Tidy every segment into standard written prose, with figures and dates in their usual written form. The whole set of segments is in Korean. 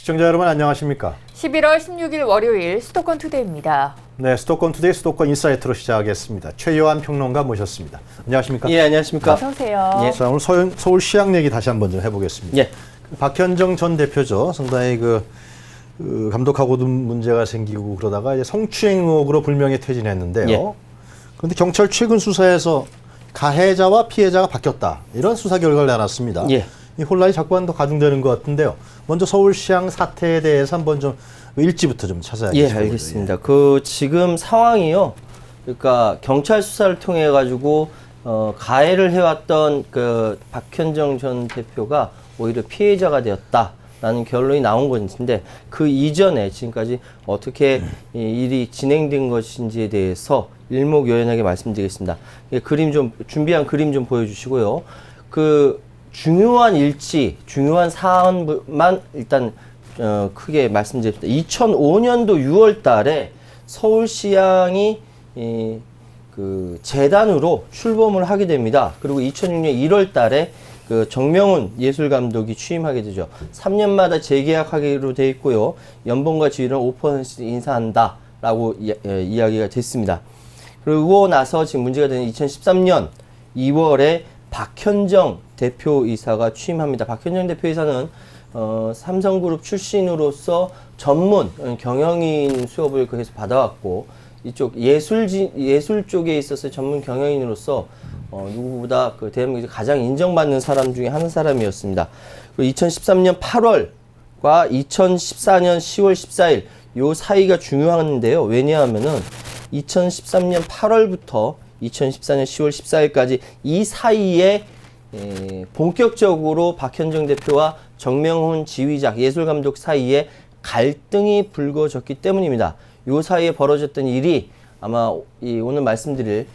시청자 여러분 안녕하십니까? 11월 16일 월요일 수도권 투데이입니다. 네, 수도권 투데이 수도권 인사이트로 시작하겠습니다. 최요한 평론가 모셨습니다. 안녕하십니까? 예, 안녕하십니까? 어서 오세요. 예. 자, 오늘 서울시장 얘기 다시 한번 좀 해보겠습니다. 예. 박현정 전 대표죠. 상당히 감독하고도 문제가 생기고 그러다가 이제 성추행 의혹으로 불명예 퇴진했는데요. 예. 그런데 경찰 최근 수사에서 가해자와 피해자가 바뀌었다. 이런 수사 결과를 내놨습니다. 예. 이 혼란이 자꾸만 더 가중되는 것 같은데요. 먼저 서울시장 사태에 대해서 한번 좀 일지부터 좀 찾아야겠습니다. 예, 알겠습니다. 지금 상황이요. 그러니까 경찰 수사를 통해 가지고 가해를 해왔던 박현정 전 대표가 오히려 피해자가 되었다라는 결론이 나온 것인데 그 이전에 지금까지 어떻게 이 일이 진행된 것인지에 대해서 일목요연하게 말씀드리겠습니다. 준비한 그림 좀 보여주시고요. 중요한 일지, 중요한 사안만 일단 크게 말씀드립니다. 2005년도 6월 달에 서울시장이 재단으로 출범을 하게 됩니다. 그리고 2006년 1월 달에 정명훈 예술감독이 취임하게 되죠. 3년마다 재계약하기로 돼 있고요. 연봉과 지위는 5% 인상한다라고 이야기가 됐습니다. 그리고 나서 지금 문제가 되는 2013년 2월에 박현정 대표이사가 취임합니다. 박현정 대표이사는 삼성그룹 출신으로서 전문 경영인 수업을 거기서 받아왔고 이쪽 예술 쪽에 있어서 전문 경영인으로서 누구보다 대한민국에서 가장 인정받는 사람 중에 한 사람이었습니다. 그리고 2013년 8월과 2014년 10월 14일 요 사이가 중요한데요. 왜냐하면은 2013년 8월부터 2014년 10월 14일까지 이 사이에 본격적으로 박현정 대표와 정명훈 지휘자 예술감독 사이에 갈등이 불거졌기 때문입니다. 이 사이에 벌어졌던 일이 아마 오늘 말씀드릴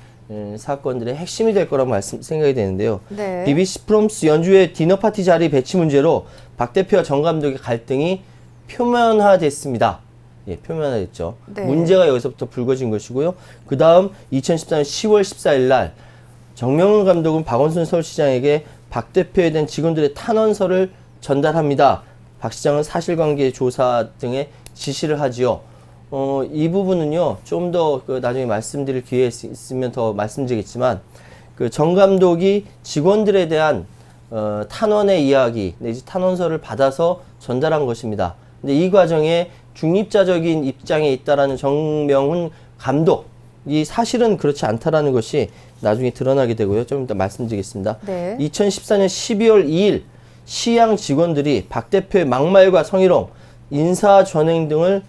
사건들의 핵심이 될 거라고 생각이 되는데요. 네. BBC 프롬스 연주회 디너 파티 자리 배치 문제로 박 대표와 정 감독의 갈등이 표면화됐습니다. 예, 표면화됐죠. 네. 문제가 여기서부터 불거진 것이고요. 그 다음 2014년 10월 14일 날 정명훈 감독은 박원순 서울시장에게 박 대표에 대한 직원들의 탄원서를 전달합니다. 박 시장은 사실관계 조사 등의 지시를 하지요. 이 부분은요, 좀 더 나중에 말씀드릴 기회 있으면 더 말씀드리겠지만, 정 감독이 직원들에 대한 탄원의 이야기, 내지 탄원서를 받아서 전달한 것입니다. 근데 이 과정에 중립자적인 입장에 있다라는 정명훈 감독이 사실은 그렇지 않다라는 것이 나중에 드러나게 되고요. 좀 이따 말씀드리겠습니다. 네. 2014년 12월 2일 시향 직원들이 박 대표의 막말과 성희롱, 인사 전횡 등을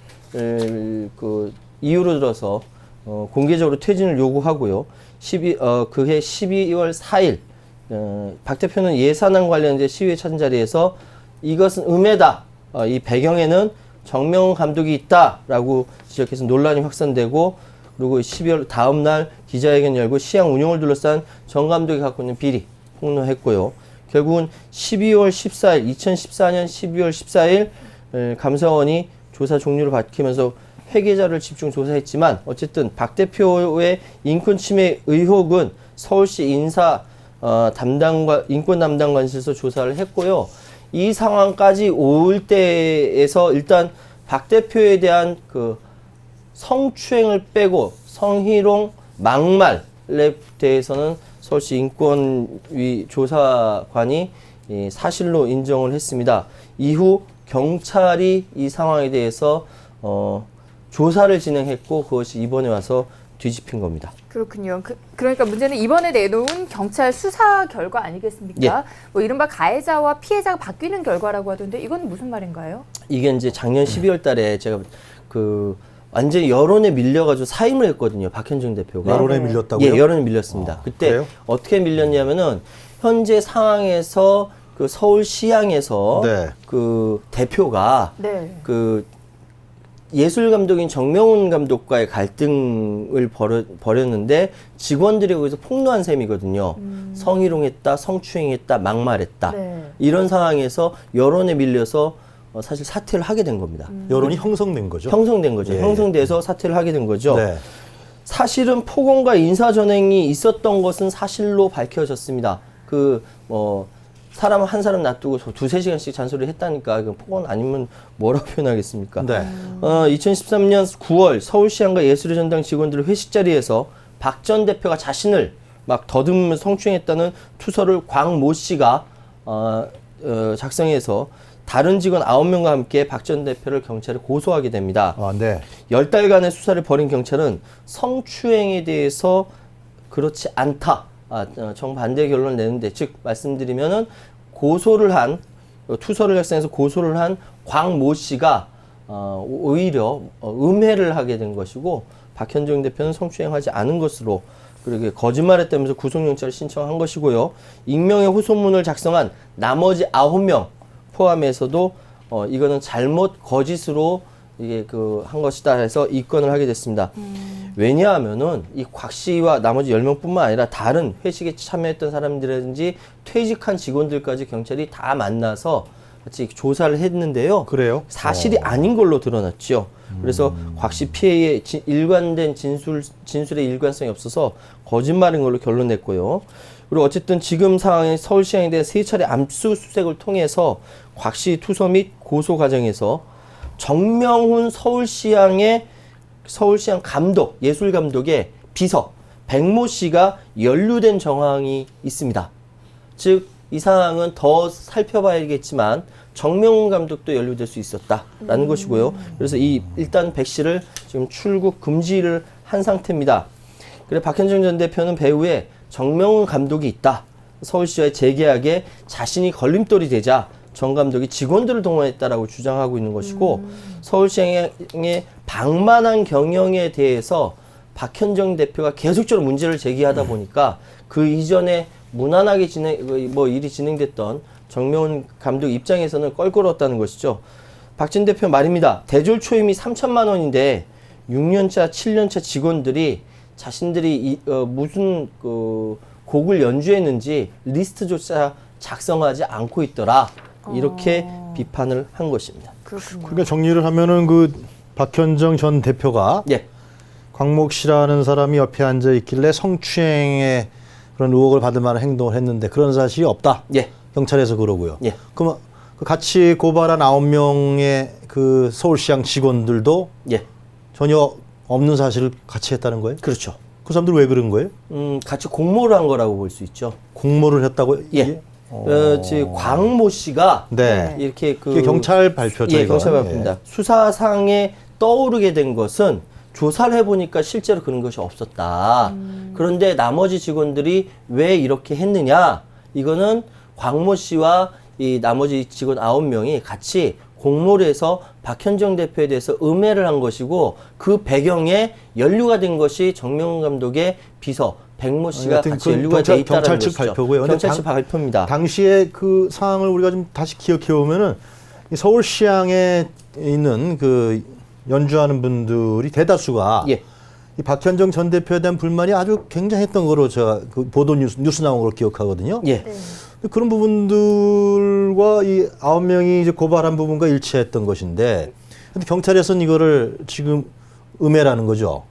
이유로 들어서 공개적으로 퇴진을 요구하고요. 그해 12월 4일 박 대표는 예산안 관련된 시위에 찾은 자리에서 이것은 음해다. 이 배경에는 정명훈 감독이 있다라고 지적해서 논란이 확산되고 그리고 12월 다음 날 기자회견 열고 시향 운영을 둘러싼 정 감독이 갖고 있는 비리 폭로했고요. 결국은 2014년 12월 14일 감사원이 조사 종료를 밝히면서 회계자를 집중 조사했지만 어쨌든 박 대표의 인권 침해 의혹은 서울시 인권 담당관실에서 조사를 했고요. 이 상황까지 올 때에서 일단 박 대표에 대한 성추행을 빼고 성희롱, 막말에 대해서는 서울시 인권위 조사관이 사실로 인정을 했습니다. 이후 경찰이 이 상황에 대해서 조사를 진행했고 그것이 이번에 와서 뒤집힌 겁니다. 그렇군요. 그러니까 문제는 이번에 내놓은 경찰 수사 결과 아니겠습니까? 예. 뭐 이른바 가해자와 피해자가 바뀌는 결과라고 하던데 이건 무슨 말인가요? 이게 이제 작년 12월 달에 제가 완전히 여론에 밀려가지고 사임을 했거든요. 박현정 대표가. 여론에 네. 밀렸다고요? 예, 여론에 밀렸습니다. 그때 그래요? 어떻게 밀렸냐면은 현재 상황에서 서울시향에서 네. 대표가 네. 예술 감독인 정명훈 감독과의 갈등을 벌였는데 직원들이 거기서 폭로한 셈이거든요. 성희롱했다, 성추행했다, 막말했다. 네. 이런 상황에서 여론에 밀려서 사실 사퇴를 하게 된 겁니다. 여론이 형성된 거죠? 형성된 거죠. 예. 형성돼서 사퇴를 하게 된 거죠. 네. 사실은 폭언과 인사전횡이 있었던 것은 사실로 밝혀졌습니다. 사람 한 사람 놔두고 두세 시간씩 잔소리 했다니까. 이건 폭언 아니면 뭐라고 표현하겠습니까? 네. 2013년 9월 서울시향과 예술의 전당 직원들 회식 자리에서 박 전 대표가 자신을 막 더듬으며 성추행했다는 투서를 광모 씨가 작성해서 다른 직원 9명과 함께 박 전 대표를 경찰에 고소하게 됩니다. 아, 네. 10달간의 수사를 벌인 경찰은 성추행에 대해서 그렇지 않다. 정반대 결론을 내는데, 즉 말씀드리면은 고소를 한 투서를 작성해서 고소를 한 광모 씨가 오히려 음해를 하게 된 것이고 박현정 대표는 성추행하지 않은 것으로 그렇게 거짓말했다면서 구속영장을 신청한 것이고요. 익명의 호소문을 작성한 나머지 9명 포함해서도 이거는 잘못 거짓으로 이게 한 것이다 해서 입건을 하게 됐습니다. 왜냐하면은 이 곽 씨와 나머지 10명뿐만 아니라 다른 회식에 참여했던 사람들이라든지 퇴직한 직원들까지 경찰이 다 만나서 같이 조사를 했는데요. 그래요? 사실이 아닌 걸로 드러났죠. 그래서 곽 씨 피해의 일관된 진술의 일관성이 없어서 거짓말인 걸로 결론냈고요. 그리고 어쨌든 지금 상황에 서울시향에 대한 3차례 압수수색을 통해서 곽 씨 투서 및 고소 과정에서 정명훈 서울시향 감독, 예술감독의 비서 백모 씨가 연루된 정황이 있습니다. 즉, 이 상황은 더 살펴봐야겠지만 정명훈 감독도 연루될 수 있었다라는 것이고요. 그래서 일단 백 씨를 지금 출국 금지를 한 상태입니다. 그래 박현정 전 대표는 배후에 정명훈 감독이 있다. 서울시와의 재계약에 자신이 걸림돌이 되자 정 감독이 직원들을 동원했다라고 주장하고 있는 것이고 서울시향의 방만한 경영에 대해서 박현정 대표가 계속적으로 문제를 제기하다 보니까 그 이전에 무난하게 일이 진행됐던 정명훈 감독 입장에서는 껄끄러웠다는 것이죠. 박 전 대표 말입니다. 대졸 초임이 3천만 원인데 6년차, 7년차 직원들이 자신들이 무슨 곡을 연주했는지 리스트조차 작성하지 않고 있더라. 이렇게 비판을 한 것입니다. 그렇군요. 그러니까 정리를 하면은 박현정 전 대표가 예. 광목 씨라는 사람이 옆에 앉아 있길래 성추행의 그런 의혹을 받을 만한 행동을 했는데 그런 사실이 없다. 예. 경찰에서 그러고요. 예. 그럼 같이 고발한 9명의 그 서울시향 직원들도 예. 전혀 없는 사실을 같이 했다는 거예요? 그렇죠. 그 사람들 왜 그런 거예요? 같이 공모를 한 거라고 볼 수 있죠. 공모를 했다고? 예. 지금 광모 씨가 네. 이렇게 이게 경찰 발표죠. 예, 이건. 경찰 발표입니다. 수사상에 떠오르게 된 것은 조사를 해보니까 실제로 그런 것이 없었다. 그런데 나머지 직원들이 왜 이렇게 했느냐? 이거는 광모 씨와 이 나머지 직원 9명이 같이 공모를 해서 박현정 대표에 대해서 음해를 한 것이고 그 배경에 연루가 된 것이 정명훈 감독의 비서 백모 씨가 하여튼 같이 연루가 돼 있다는 경찰 것이죠. 측 발표고요. 경찰 측 발표입니다. 당시에 그 상황을 우리가 좀 다시 기억해 보면은 이 서울시향에 있는 그 연주하는 분들이 대다수가 예. 이 박현정 전 대표에 대한 불만이 아주 굉장했던 거로 제가 그 보도 뉴스 나온 걸로 기억하거든요. 예. 네. 그런 부분들과 이 9명이 이제 고발한 부분과 일치했던 것인데, 근데 경찰에서는 이거를 지금 음해라는 거죠.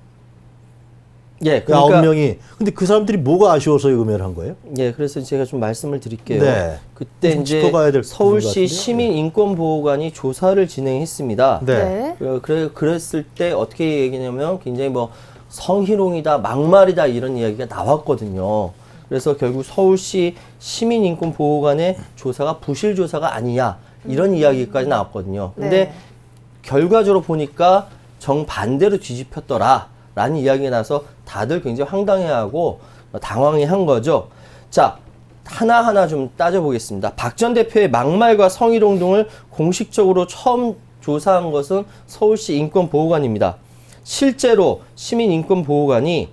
예. 그 9명이. 근데 그 사람들이 뭐가 아쉬워서 음해를 한 거예요? 예, 그래서 제가 좀 말씀을 드릴게요. 네. 그때 좀 이제 짚어봐야 될 부분 서울시 같은데요. 시민인권보호관이 조사를 진행했습니다. 네. 그랬을 때 어떻게 얘기냐면 굉장히 뭐 성희롱이다, 막말이다 이런 이야기가 나왔거든요. 그래서 결국 서울시 시민인권보호관의 조사가 부실 조사가 아니냐 이런 이야기까지 나왔거든요. 근데 네. 결과적으로 보니까 정반대로 뒤집혔더라라는 이야기가 나서 다들 굉장히 황당해하고 당황해한 거죠. 자, 하나하나 좀 따져보겠습니다. 박 전 대표의 막말과 성희롱 등을 공식적으로 처음 조사한 것은 서울시 인권보호관입니다. 실제로 시민인권보호관이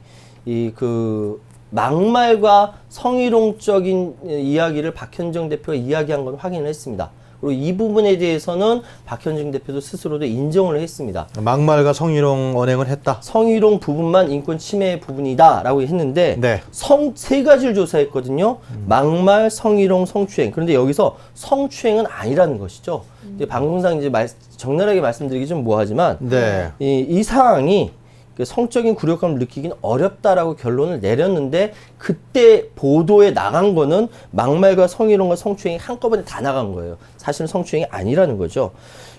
막말과 성희롱적인 이야기를 박현정 대표가 이야기한 건 확인을 했습니다. 그리고 이 부분에 대해서는 박현정 대표도 스스로도 인정을 했습니다. 막말과 성희롱 언행을 했다. 성희롱 부분만 인권 침해 부분이다라고 했는데 네. 세 가지를 조사했거든요. 막말, 성희롱, 성추행. 그런데 여기서 성추행은 아니라는 것이죠. 근데 방송상 이제 적나라하게 말씀드리기 좀 뭐하지만 네. 이 상황이 그 성적인 굴욕감을 느끼긴 어렵다라고 결론을 내렸는데 그때 보도에 나간 거는 막말과 성희롱과 성추행이 한꺼번에 다 나간 거예요. 사실은 성추행이 아니라는 거죠.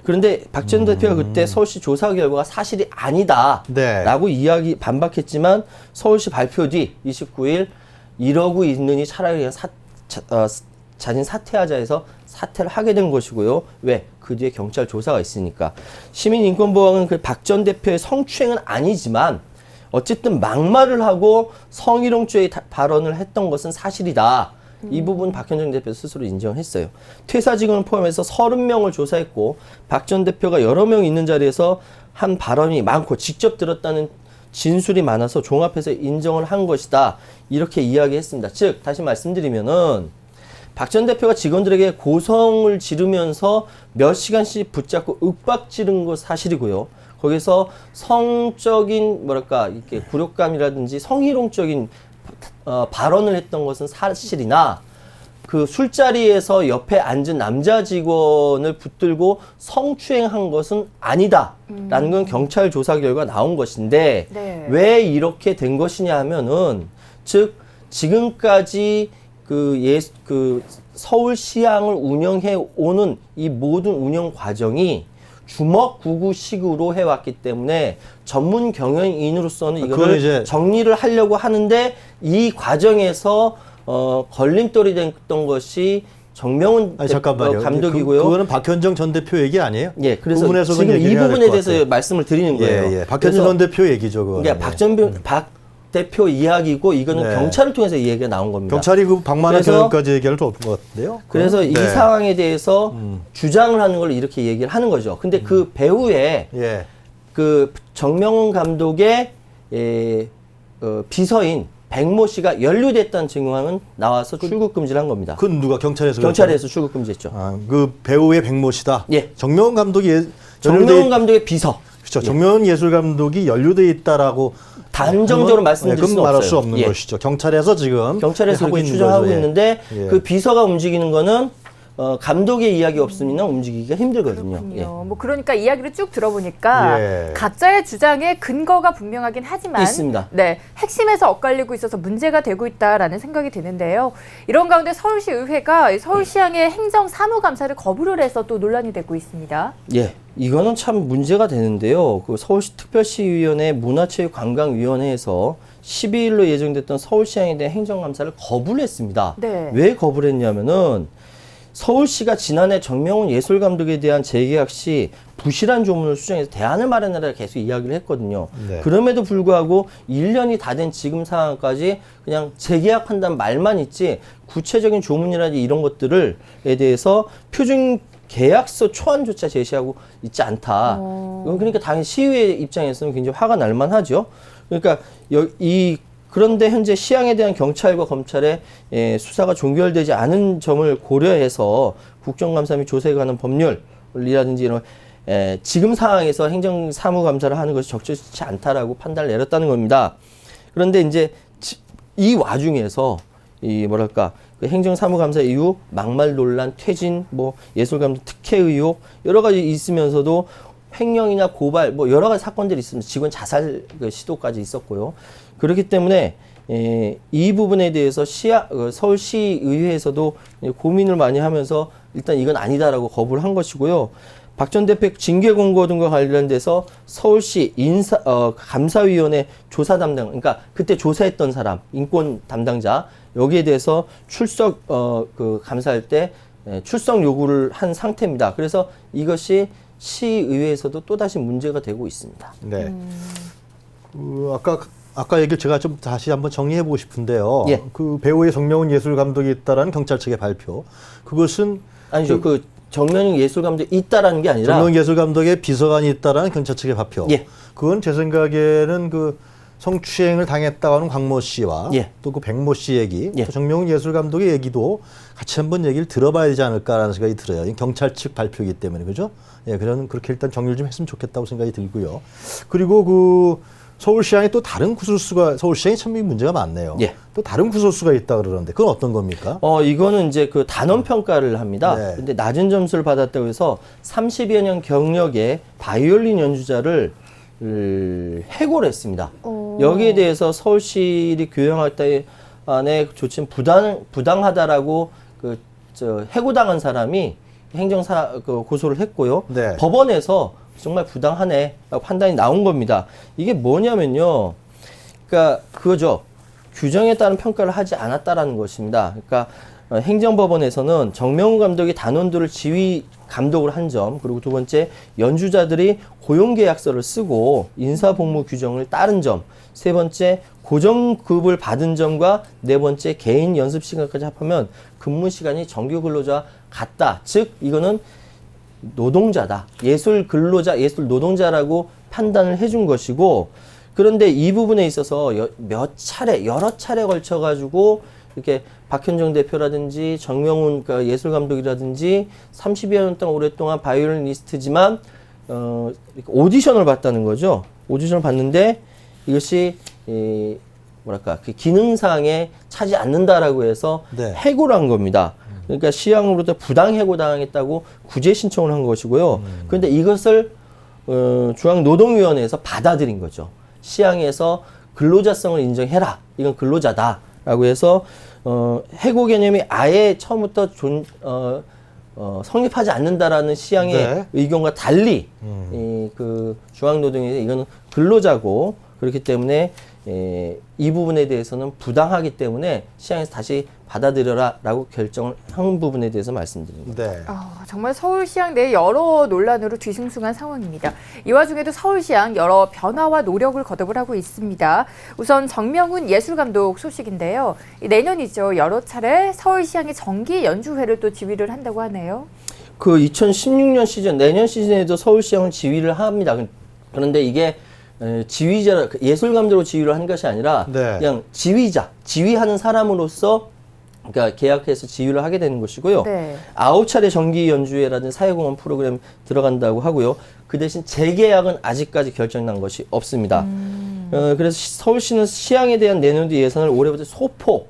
그런데 박 전 대표가 그때 서울시 조사 결과가 사실이 아니다라고 네. 반박했지만 서울시 발표 뒤 29일 이러고 있느니 차라리 그냥 자진 사퇴하자 해서 사퇴를 하게 된 것이고요. 왜? 그 뒤에 경찰 조사가 있으니까. 시민인권보호원은 그 박 전 대표의 성추행은 아니지만 어쨌든 막말을 하고 성희롱죄의 발언을 했던 것은 사실이다. 이 부분 박현정 대표 스스로 인정했어요. 퇴사 직원을 포함해서 30명을 조사했고 박 전 대표가 여러 명 있는 자리에서 한 발언이 많고 직접 들었다는 진술이 많아서 종합해서 인정을 한 것이다. 이렇게 이야기했습니다. 즉 다시 말씀드리면은 박 전 대표가 직원들에게 고성을 지르면서 몇 시간씩 붙잡고 윽박 지른 것 사실이고요. 거기서 성적인 뭐랄까 이렇게 굴욕감이라든지 성희롱적인 발언을 했던 것은 사실이나 그 술자리에서 옆에 앉은 남자 직원을 붙들고 성추행한 것은 아니다라는 건 경찰 조사 결과 나온 것인데 네. 왜 이렇게 된 것이냐 하면은 즉 지금까지 그 서울시향을 운영해 오는 이 모든 운영 과정이 주먹구구식으로 해왔기 때문에 전문 경영인으로서는 이거를 이제 정리를 하려고 하는데 이 과정에서 걸림돌이 됐던 것이 정명훈 잠깐만요. 감독이고요. 그거는 박현정 전 대표 얘기 아니에요? 예, 그래서 부분에서 지금 이 부분에 대해서 말씀을 드리는 거예요. 예, 예. 박현정 전 대표 얘기죠. 그거는. 그러니까 박 대표 이야기고 이거는 네. 경찰을 통해서 이 얘기가 나온 겁니다. 경찰이 그 박만한 그래서- 경영까지 얘기할 수 없을 것 같은데요. 그래서 이 네. 상황에 대해서 주장을 하는 걸 이렇게 얘기를 하는 거죠. 근데 그 배후에 예. 그 정명훈 감독의 비서인 백모 씨가 연루됐다는 증황은 나와서 출국 금지를 한 겁니다. 그건 누가 경찰에서 경찰에서 출국 금지했죠. 그 배우의 백모 씨다. 예. 정명훈 감독이 정명훈 감독의 비서. 그렇죠. 정명훈 예술 감독이 연루돼 있다라고 단정적으로 말씀드릴 그건 수는 말할 없어요. 수 없는 예. 것이죠. 경찰에서 지금 경찰에서 하고 그렇게 있는 추정하고 거죠. 예. 있는데 예. 그 비서가 움직이는 거는 감독의 이야기 없으면 움직이기가 힘들거든요. 예. 그렇군요. 뭐 그러니까 이야기를 쭉 들어보니까 예. 가짜의 주장에 근거가 분명하긴 하지만 있습니다. 네, 핵심에서 엇갈리고 있어서 문제가 되고 있다라는 생각이 드는데요. 이런 가운데 서울시 의회가 서울시향의 행정사무감사를 거부를 해서 또 논란이 되고 있습니다. 예, 이거는 참 문제가 되는데요. 그 서울시 특별시위원회 문화체육관광위원회에서 12일로 예정됐던 서울시향에 대한 행정감사를 거부를 했습니다. 네. 왜 거부를 했냐면은 서울시가 지난해 정명훈 예술감독에 대한 재계약 시 부실한 조문을 수정해서 대안을 마련하라 계속 이야기를 했거든요. 네. 그럼에도 불구하고 1년이 다 된 지금 상황까지 그냥 재계약한다는 말만 있지 구체적인 조문이라든지 이런 것들에 대해서 표준 계약서 초안조차 제시하고 있지 않다. 그러니까 당연히 시의회 입장에서는 굉장히 화가 날 만하죠. 그러니까 그런데 현재 시향에 대한 경찰과 검찰의 수사가 종결되지 않은 점을 고려해서 국정감사 및 조사에 관한 법률이라든지 이런 지금 상황에서 행정사무감사를 하는 것이 적절치 않다라고 판단을 내렸다는 겁니다. 그런데 이제 이 와중에서 그 행정사무감사 이후 막말 논란, 퇴진, 예술감독 특혜 의혹 여러 가지 있으면서도 횡령이나 고발 여러 가지 사건들이 있습니다. 직원 자살 시도까지 있었고요. 그렇기 때문에 이 부분에 대해서 서울시의회에서도 고민을 많이 하면서 일단 이건 아니다라고 거부를 한 것이고요. 박 전 대표 징계 공고 등과 관련돼서 서울시 감사위원회 조사 담당, 그러니까 그때 조사했던 사람, 인권 담당자 여기에 대해서 출석 감사할 때 출석 요구를 한 상태입니다. 그래서 이것이 시의회에서도 또다시 문제가 되고 있습니다. 네. 아까 얘기를 제가 좀 다시 한번 정리해 보고 싶은데요. 예. 그 배우의 정명훈 예술 감독이 있다라는 경찰 측의 발표. 그것은 아니죠. 정명훈 예술 감독이 있다라는 게 아니라 정명훈 예술 감독의 비서관이 있다라는 경찰 측의 발표. 예. 그건 제 생각에는 그 성추행을 당했다고 하는 광모 씨와 예. 또 그 백모 씨 얘기, 예. 또 정명훈 예술 감독의 얘기도 같이 한번 얘기를 들어봐야 되지 않을까라는 생각이 들어요. 이 경찰 측 발표이기 때문에 그죠? 예, 그렇게 일단 정리를 좀 했으면 좋겠다고 생각이 들고요. 그리고 그 서울시향에 또 다른 구설수가 서울시향이 참 문제가 많네요. 예. 또 다른 구설수가 있다 그러는데 그건 어떤 겁니까? 이거는 이제 그 단원 평가를 합니다. 네. 근데 낮은 점수를 받았다고 해서 30여 년 경력의 바이올린 연주자를 해고를 했습니다. 오. 여기에 대해서 서울시립 교양학단의 조치는 부당하다라고 해고당한 사람이 고소를 했고요. 네. 법원에서 정말 부당하네라고 판단이 나온 겁니다. 이게 뭐냐면요. 그러니까 그거죠. 규정에 따른 평가를 하지 않았다라는 것입니다. 그러니까 행정법원에서는 정명훈 감독이 단원들을 지휘 감독을 한 점, 그리고 두 번째 연주자들이 고용계약서를 쓰고 인사복무 규정을 따른 점, 세 번째 고정급을 받은 점과 네 번째 개인 연습 시간까지 합하면 근무 시간이 정규 근로자와 같다. 즉 이거는 노동자다. 예술 근로자, 예술 노동자라고 판단을 해준 것이고, 그런데 이 부분에 있어서 여러 차례 걸쳐가지고 이렇게 박현정 대표라든지 정명훈 예술감독이라든지 30여 년 동안 오랫동안 바이올리니스트지만 오디션을 봤다는 거죠. 오디션을 봤는데 이것이 그 기능상에 차지 않는다라고 해서 네. 해고를 한 겁니다. 그러니까 시향으로부터 부당 해고 당했다고 구제 신청을 한 것이고요. 그런데 이것을 중앙노동위원회에서 받아들인 거죠. 시향에서 근로자성을 인정해라. 이건 근로자다라고 해서 해고 개념이 아예 처음부터 성립하지 않는다라는 시향의 네. 의견과 달리 중앙노동위에서 이거는 근로자고 그렇기 때문에 이 부분에 대해서는 부당하기 때문에 시향에서 다시 받아들여라라고 결정을 한 부분에 대해서 말씀드립니다. 네. 정말 서울시향 내 여러 논란으로 뒤숭숭한 상황입니다. 이 와중에도 서울시향 여러 변화와 노력을 거듭을 하고 있습니다. 우선 정명훈 예술감독 소식인데요. 내년이죠. 여러 차례 서울시향의 정기 연주회를 또 지휘를 한다고 하네요. 그 2016년 시즌, 내년 시즌에도 서울시향은 지휘를 합니다. 그런데 이게 지휘자, 예술감독으로 지휘를 한 것이 아니라 네. 그냥 지휘하는 사람으로서 그러니까 계약해서 지휘를 하게 되는 것이고요. 네. 9차례 정기 연주회라든 사회공헌 프로그램 들어간다고 하고요. 그 대신 재계약은 아직까지 결정난 것이 없습니다. 그래서 서울시는 시향에 대한 내년도 예산을 올해부터 소폭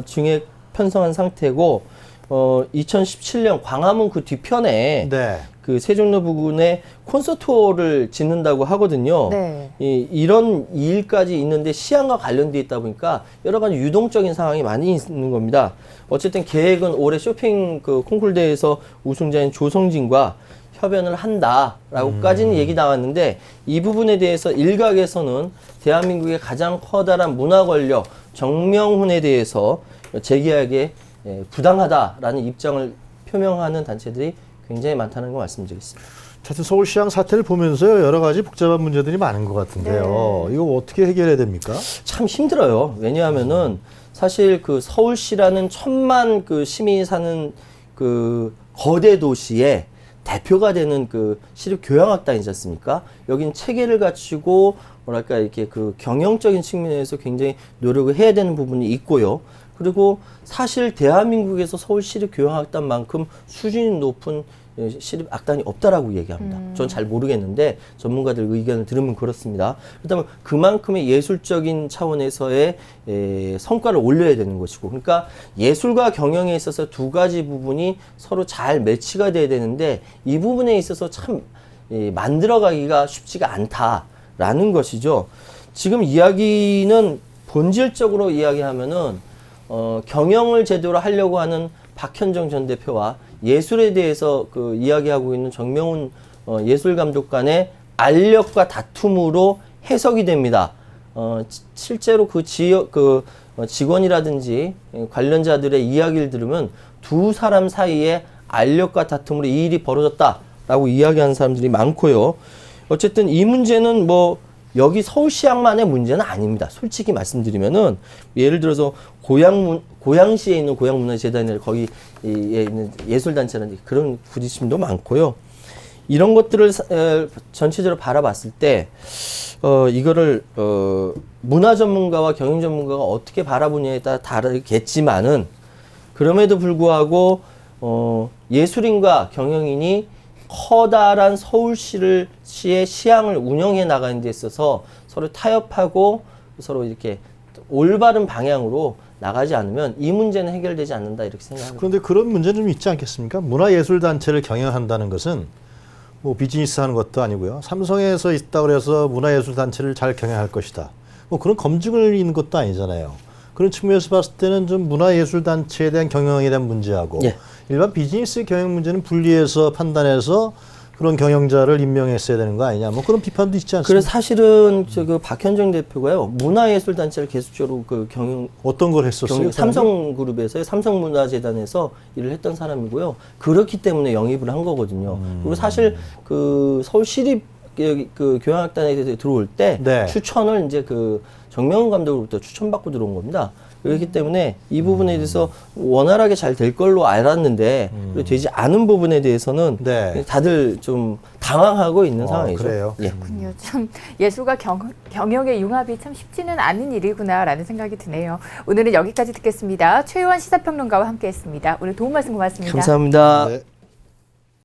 증액 편성한 상태고 2017년 광화문 그 뒤편에 네. 그 세종로 부근에 콘서트홀을 짓는다고 하거든요. 네. 이런 일까지 있는데 시향과 관련돼 있다 보니까 여러 가지 유동적인 상황이 많이 있는 겁니다. 어쨌든 계획은 올해 쇼핑 그 콩쿨대회에서 우승자인 조성진과 협연을 한다라고까지는 얘기 나왔는데 이 부분에 대해서 일각에서는 대한민국의 가장 커다란 문화 권력 정명훈에 대해서 재계약에 부당하다라는 입장을 표명하는 단체들이 굉장히 많다는 거 말씀드리겠습니다. 하여튼 서울시향 사태를 보면서 여러 가지 복잡한 문제들이 많은 것 같은데요. 네. 이거 어떻게 해결해야 됩니까? 참 힘들어요. 왜냐하면은 사실 그 서울시라는 1,000만 그 시민이 사는 그 거대 도시에 대표가 되는 그 시립교향악단이지 않습니까? 여긴 체계를 갖추고 뭐랄까 이렇게 그 경영적인 측면에서 굉장히 노력을 해야 되는 부분이 있고요. 그리고 사실 대한민국에서 서울시립교향악단만큼 수준이 높은 시립악단이 없다라고 얘기합니다. 전 잘 모르겠는데 전문가들 의견을 들으면 그렇습니다. 그렇다면 그만큼의 예술적인 차원에서의 성과를 올려야 되는 것이고, 그러니까 예술과 경영에 있어서 두 가지 부분이 서로 잘 매치가 돼야 되는데 이 부분에 있어서 참 만들어가기가 쉽지가 않다라는 것이죠. 지금 이야기는 본질적으로 이야기하면은 경영을 제대로 하려고 하는 박현정 전 대표와 예술에 대해서 그 이야기하고 있는 정명훈 예술감독 간의 알력과 다툼으로 해석이 됩니다. 실제로 그 지역 직원이라든지 관련자들의 이야기를 들으면 두 사람 사이에 알력과 다툼으로 이 일이 벌어졌다라고 이야기하는 사람들이 많고요. 어쨌든 이 문제는 뭐 여기 서울시향만의 문제는 아닙니다. 솔직히 말씀드리면은 예를 들어서 고양시에 있는 고양문화재단이나 거기에 있는 예술단체라든지 그런 부딪힘도 많고요. 이런 것들을 전체적으로 바라봤을 때 이거를 문화 전문가와 경영 전문가가 어떻게 바라보냐에 따라 다르겠지만은 그럼에도 불구하고 예술인과 경영인이 커다란 서울시의 시향을 운영해 나가는 데 있어서 서로 타협하고 서로 이렇게 올바른 방향으로 나가지 않으면 이 문제는 해결되지 않는다 이렇게 생각합니다. 그런데 그런 문제는 좀 있지 않겠습니까? 문화예술단체를 경영한다는 것은 뭐 비즈니스 하는 것도 아니고요. 삼성에서 있다 그래서 문화예술단체를 잘 경영할 것이다. 뭐 그런 검증을 있는 것도 아니잖아요. 그런 측면에서 봤을 때는 좀 문화예술단체에 대한 경영에 대한 문제하고 예. 일반 비즈니스 경영 문제는 분리해서 판단해서 그런 경영자를 임명했어야 되는 거 아니냐. 뭐 그런 비판도 있지 않습니까? 그래서 사실은 그 박현정 대표가요 문화예술단체를 계속적으로 그 어떤 걸 했었어요? 삼성그룹에서 삼성문화재단에서 일을 했던 사람이고요. 그렇기 때문에 영입을 한 거거든요. 그리고 사실 그 서울시립 그 교향악단에 들어올 때 네. 추천을 이제 그 정명훈 감독으로부터 추천받고 들어온 겁니다. 그렇기 때문에 이 부분에 대해서 원활하게 잘 될 걸로 알았는데 그리고 되지 않은 부분에 대해서는 네. 다들 좀 당황하고 있는 상황이죠. 그래요? 예. 그렇군요. 참 예술과 경영의 융합이 참 쉽지는 않은 일이구나라는 생각이 드네요. 오늘은 여기까지 듣겠습니다. 최요한 시사평론가와 함께했습니다. 오늘 도움 말씀 고맙습니다. 감사합니다. 네.